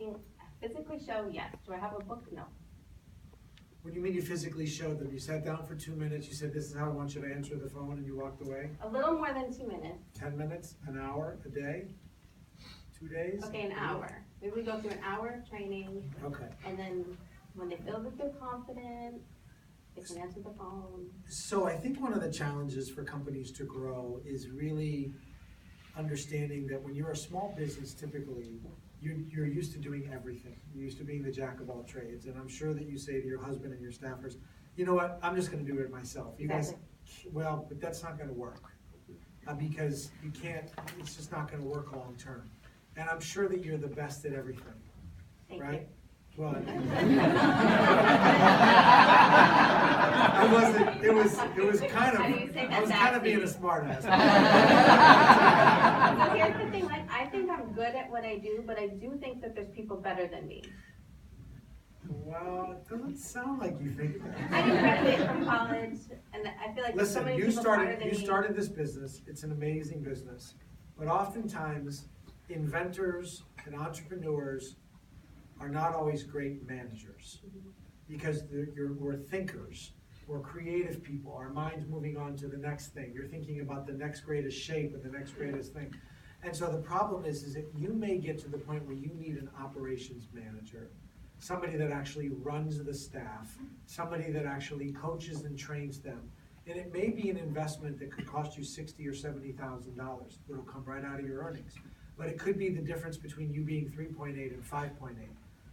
asking, physically show, yes. Do I have a book? No. What do you mean you physically showed them? You sat down for 2 minutes, you said, this is how I want you to answer the phone, and you walked away? A little more than 2 minutes. 10 minutes, an hour, a day, 2 days? Okay, an hour. Maybe we go through an hour of training. Okay. And then when they feel that they're confident, they can answer the phone. So I think one of the challenges for companies to grow is really understanding that when you're a small business, typically, you're used to doing everything. You're used to being the jack of all trades. And I'm sure that you say to your husband and your staffers, you know what, I'm just gonna do it myself. You guys, well, but that's not gonna work. Because you can't, it's just not gonna work long term. And I'm sure that you're the best at everything, Thank right? you. Well, I wasn't, it was kind of, I was kind of being a smart ass. So here's the thing, like, I think I'm good at what I do, but I do think that there's people better than me. Well, it doesn't sound like you think that. I graduated from college, and I feel like there's so Listen, many you people smarter started, than you me. started this business, it's an amazing business. But oftentimes, inventors and entrepreneurs are not always great managers. Because we're thinkers, we're creative people, our mind's moving on to the next thing. You're thinking about the next greatest shape and the next greatest thing. And so the problem is that you may get to the point where you need an operations manager, somebody that actually runs the staff, somebody that actually coaches and trains them. And it may be an investment that could cost you $60,000 or $70,000. It'll come right out of your earnings. But it could be the difference between you being 3.8 and 5.8.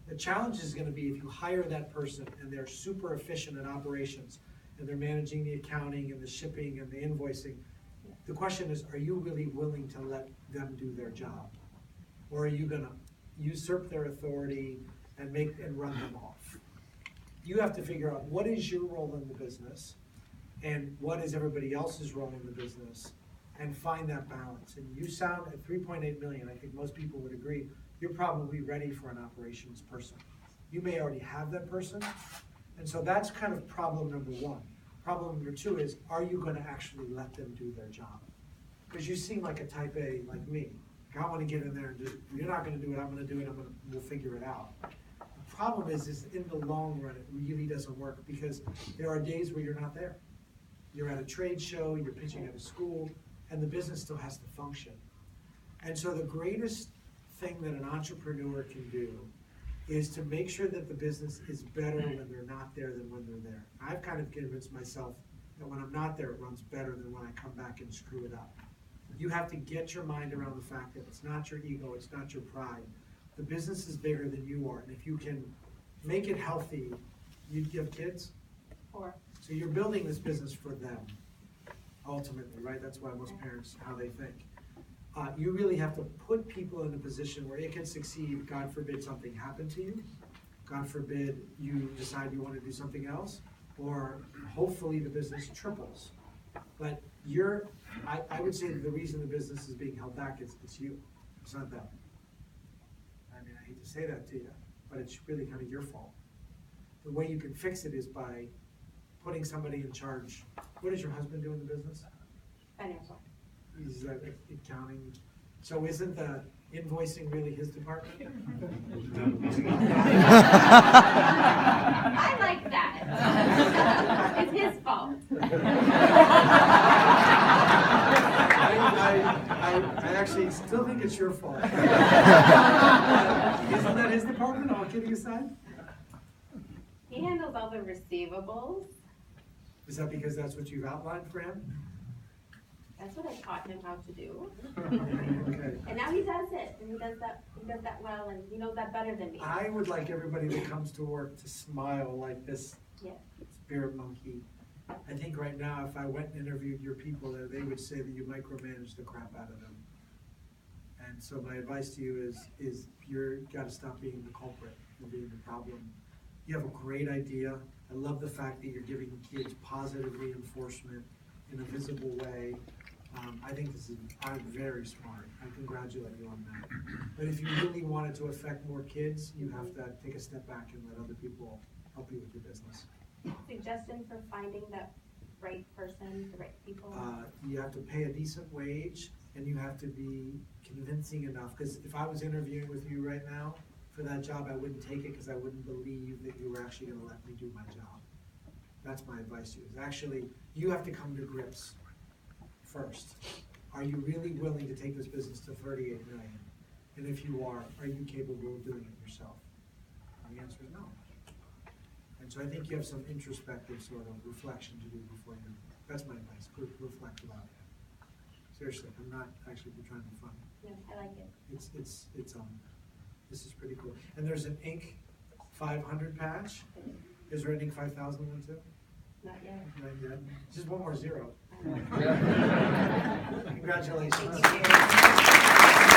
The challenge is gonna be if you hire that person and they're super efficient in operations and they're managing the accounting and the shipping and the invoicing, the question is, are you really willing to let them do their job? Or are you gonna usurp their authority and run them off? You have to figure out what is your role in the business and what is everybody else's role in the business and find that balance. And you sound at 3.8 million, I think most people would agree, you're probably ready for an operations person. You may already have that person, and so that's kind of problem number one. Problem number two is, are you gonna actually let them do their job? Because you seem like a type A like me. Like, I wanna get in there and do, you're not gonna do it, I'm gonna do it, we'll figure it out. The problem is in the long run, it really doesn't work because there are days where you're not there. You're at a trade show, you're pitching at a school, and the business still has to function. And so the greatest thing that an entrepreneur can do is to make sure that the business is better when they're not there than when they're there. I've kind of convinced myself that when I'm not there, it runs better than when I come back and screw it up. You have to get your mind around the fact that it's not your ego, it's not your pride. The business is bigger than you are, and if you can make it healthy, you'd give kids? 4. So you're building this business for them, ultimately, right? That's why most parents, how they think. You really have to put people in a position where it can succeed. God forbid something happened to you. God forbid you decide you want to do something else, or hopefully the business triples. But I would say that the reason the business is being held back is it's you. It's not them. I mean, I hate to say that to you, but it's really kind of your fault. The way you can fix it is by putting somebody in charge. What does your husband do in the business? Financial. He's accounting. So isn't the invoicing really his department? I like that. It's his fault. I actually still think it's your fault. Isn't that his department, all kidding aside? He handles all the receivables. Is that because that's what you've outlined for him? That's what I taught him how to do. Okay. And now he does it, and he does that well, and he knows that better than me. I would like everybody that comes to work to smile like this Yes. spirit monkey. I think right now, if I went and interviewed your people there, they would say that you micromanage the crap out of them. And so my advice to you is you're gotta stop being the culprit and being the problem. You have a great idea. I love the fact that you're giving kids positive reinforcement in a visible way. I think I'm very smart. I congratulate you on that. But if you really wanted to affect more kids, you have to take a step back and let other people help you with your business. Suggestion for finding that right person, the right people? You have to pay a decent wage, and you have to be convincing enough. Because if I was interviewing with you right now for that job, I wouldn't take it because I wouldn't believe that you were actually gonna let me do my job. That's my advice to you, is actually, you have to come to grips first. Are you really willing to take this business to 38 million? And if you are you capable of doing it yourself? And the answer is no. And so I think you have some introspective sort of reflection to do before you, that's my advice, reflect about it. Seriously, I'm not actually trying to be funny. Yeah, I like it. It's this is pretty cool. And there's an Inc. 500 patch. Is there an Inc. 5000 one too? Not yet. Not yet. Just one more zero. I know. Congratulations. Thank you.